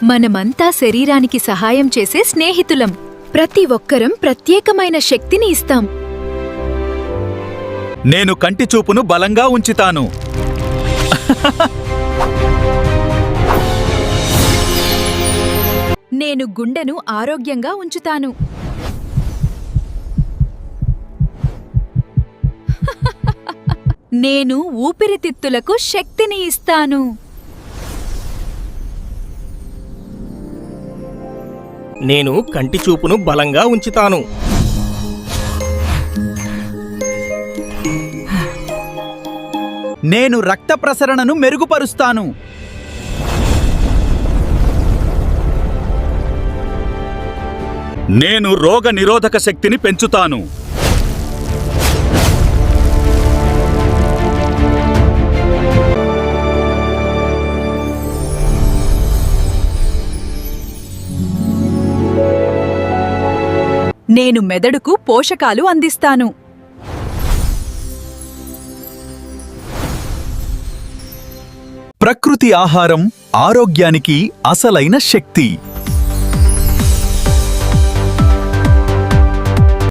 మనమంతా శరీరానికి సహాయం చేసే స్నేహితులం. ప్రతి ఒక్కరం ప్రత్యేకమైన శక్తిని ఇస్తాం. నేను కంటి చూపును బలంగా ఉంచుతాను. నేను గుండెను ఆరోగ్యంగా ఉంచుతాను. నేను ఊపిరితిత్తులకు శక్తిని ఇస్తాను. నేను కంటి చూపును బలంగా ఉంచుతాను. నేను రక్త ప్రసరణను మెరుగుపరుస్తాను. నేను రోగ నిరోధక శక్తిని పెంచుతాను. నేను మెదడుకు పోషకాలు అందిస్తాను. ప్రకృతి ఆహారం ఆరోగ్యానికి అసలైన శక్తి.